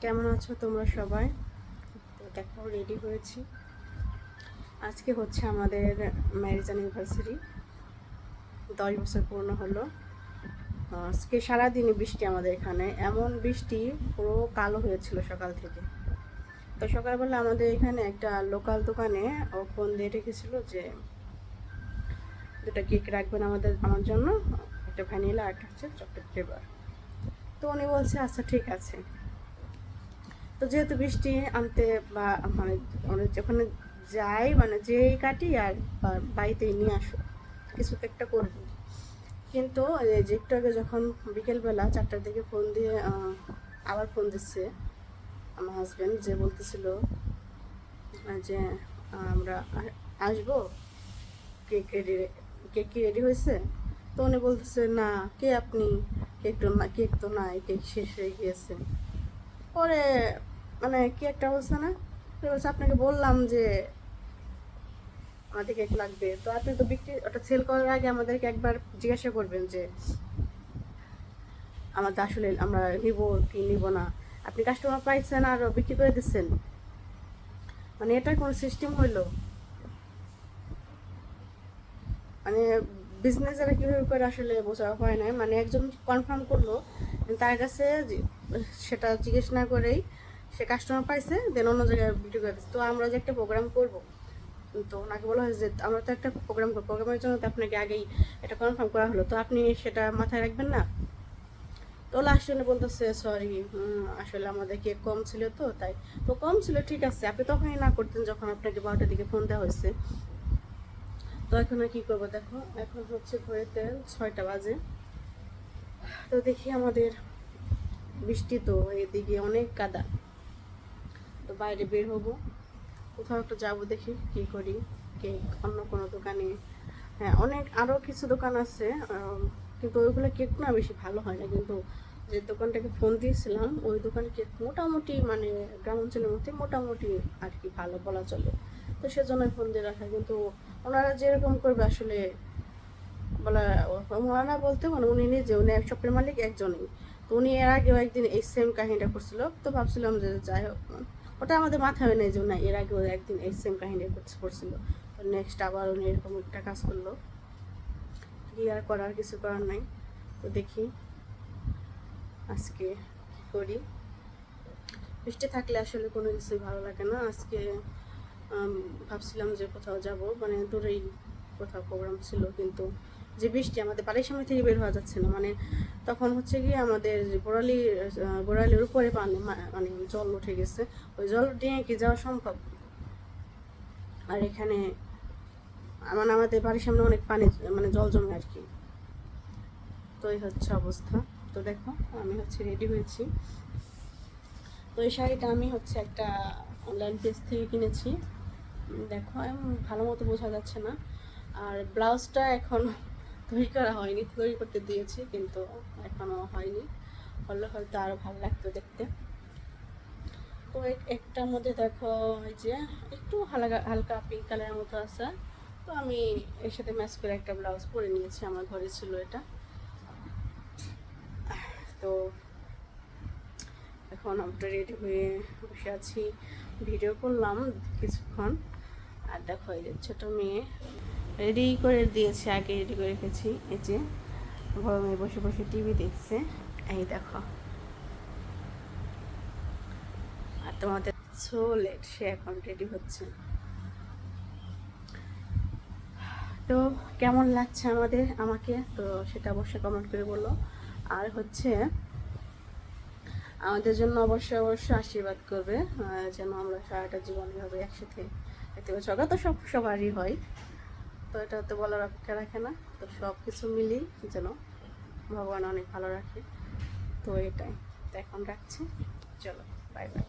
কেমন আছো তোমরা সবাই? তো দেখো, রেডি হয়েছি। আজকে হচ্ছে আমাদের ম্যারেজ অ্যানিভার্সারি, 10 বছর পূর্ণ হলো। আজকে সারাদিনই বৃষ্টি আমাদের এখানে, এমন বৃষ্টি পুরো কালো হয়েছিল সকাল থেকে। তো সকালবেলা আমাদের এখানে একটা লোকাল দোকানে ও ফোন দিয়ে রেখেছিল যে 2টা কেক রাখবেন আমার জন্য, একটা ভ্যানিলা আর একটা হচ্ছে চকলেট ফ্লেভার। তো উনি বলছে আচ্ছা ঠিক আছে। তো যেহেতু বৃষ্টি আনতে বা মানে ওখানে যাই, মানে যেই কাটি আর বাড়িতেই নিয়ে আসো, কিছু তো একটা করবো। কিন্তু এই যে একটু আগে যখন বিকেলবেলা 4টার দিকে ফোন দিয়ে আবার ফোন দিচ্ছে আমার হাজব্যান্ড, যে বলতেছিল যে আমরা আসবো, কেক রেডি, কেক কি রেডি হয়েছে? তো উনি বলতেছে না, কে আপনি? কেক তো নাই, কেক শেষ হয়ে গিয়েছে। পরে মানে কি একটা অবস্থা না, বলছে আপনাকে বললাম যে আমাদের কেক লাগবে, তো আপনি তো বিক্রি ওটা সেল করার আগে আমাদেরকে একবার জিজ্ঞাসা করবেন যে আমাদের আসলে আমরা নিব কি নিব না। আপনি কাস্টমার পাইছেন আর বিক্রি করে দিচ্ছেন, মানে এটা কোনো সিস্টেম হইলো? মানে বিজনেসেরা কীভাবে করে আসলে বোঝা হয় না। মানে একজন কনফার্ম করলো, তার কাছে সেটা জিজ্ঞেস না করেই সে কাস্টমার পাইছে, দেন অন্য জায়গায় বিক্রি করে দিচ্ছে। তো আমরা যে একটা প্রোগ্রাম করবো, তো ওনাকে বলা হয়েছে যে আমরা তো একটা প্রোগ্রাম করবো, প্রোগ্রামের জন্য তো আপনাকে আগেই এটা কনফার্ম করা হলো, তো আপনি সেটা মাথায় রাখবেন না? তো লাস্ট উনি বলতেছে সরি, আসলে আমাদের কেক কম ছিল তো তাই। তো কম ছিল ঠিক আছে, আপনি তখনই না করতেন যখন আপনাকে 12টার দিকে ফোন দেওয়া হয়েছে। তো এখন আর কী করবো, দেখো এখন হচ্ছে ঘড়িতে 6টা বাজে। তো দেখি আমাদের বৃষ্টি, তো এদিকে অনেক কাদা। তো বাইরে বের হবো, কোথাও একটু যাবো, দেখি কী করি। কেক অন্য কোনো দোকানে, হ্যাঁ অনেক আরও কিছু দোকান আছে, কিন্তু ওইগুলো কেক না বেশি ভালো হয় না। কিন্তু যে দোকানটাকে ফোন দিয়েছিলাম ওই দোকানে কেক মোটামুটি, মানে গ্রাম অঞ্চলের মধ্যে মোটামুটি আর কি ভালো বলা চলে। তো সেজন্য ফোন দিয়ে রাখা, কিন্তু ওনারা যেরকম করবে আসলে বলা, ওনারা বলতে মানে উনি নিজে, উনি এক শপের মালিক একজনই। তো উনি এর আগেও একদিন এই সেম কাহিনীটা করছিল, তো ভাবছিলাম যে যাই হোক, ওটা আমাদের মাথায় নেই যে না, এর আগেও একদিন এই সেম কাহিনীটা করছিল। তো নেক্সট আবার উনি এরকম একটা কাজ করলো, কি আর করার, কিছু করার নাই। তো দেখি আজকে কী করি। বৃষ্টি থাকলে আসলে কোনো কিছুই ভালো লাগে না। আজকে ভাবছিলাম যে কোথাও যাব, মানে দূরেই কোথাও প্রোগ্রাম ছিল, কিন্তু যে বৃষ্টি, আমাদের বাড়ির সামনে থেকে বের হওয়া যাচ্ছে না। মানে তখন হচ্ছে গিয়ে আমাদের গোড়ালির উপরে পানি, মানে জল উঠে গেছে, ওই জল দিয়ে কি যাওয়া সম্ভব? আর এখানে মানে আমাদের বাড়ির সামনে অনেক পানি, মানে জল জমে আর কি। তো এই হচ্ছে অবস্থা। তো দেখো আমি হচ্ছে রেডি হয়েছি। তো এই শাড়িটা আমি হচ্ছে একটা অনলাইন পেজ থেকে কিনেছি, দেখো ভালো মতো বোঝা যাচ্ছে না। আর ব্লাউজটা এখন তৈরি করা হয়নি, তৈরি করতে দিয়েছি কিন্তু এখনও হয়নি, হলে হয়তো আরও ভালো লাগতো দেখতে। তো একটার মধ্যে দেখো এই যে একটু হালকা হালকা পিঙ্ক কালারের মতো আছে, তো আমি এর সাথে ম্যাচ করে একটা ব্লাউজ পরে নিয়েছি, আমার ঘরে ছিল এটা। তো এখন আমরা রেডি হয়ে বসে আছি, ভিডিও করলাম কিছুক্ষণ। আর দেখো এই যে ছোটো মেয়ে রেডি করে দিয়েছে, আগে রেডি করে রেখেছি। এই যে বড় মেয়ে বসে বসে টিভি দেখছে, এই দেখো। আর তোমাদের সো লেট, সে এখন রেডি হচ্ছে। তো কেমন লাগছে আমাকে তো সেটা অবশ্যই কমেন্ট করে বলো। আর হচ্ছে আমাদের জন্য অবশ্যই অবশ্যই আশীর্বাদ করবে, যেন আমরা সারাটা জীবন এভাবে একসাথে দেখতে পাচ্ছি। ওটা তো সবারই হয়, তো এটা তো বলার অপেক্ষা রাখে না। তো সব কিছু মিলিয়ে যেন ভগবান অনেক ভালো রাখে। তো এটাই, তো এখন রাখছি, চলো বাই বাই।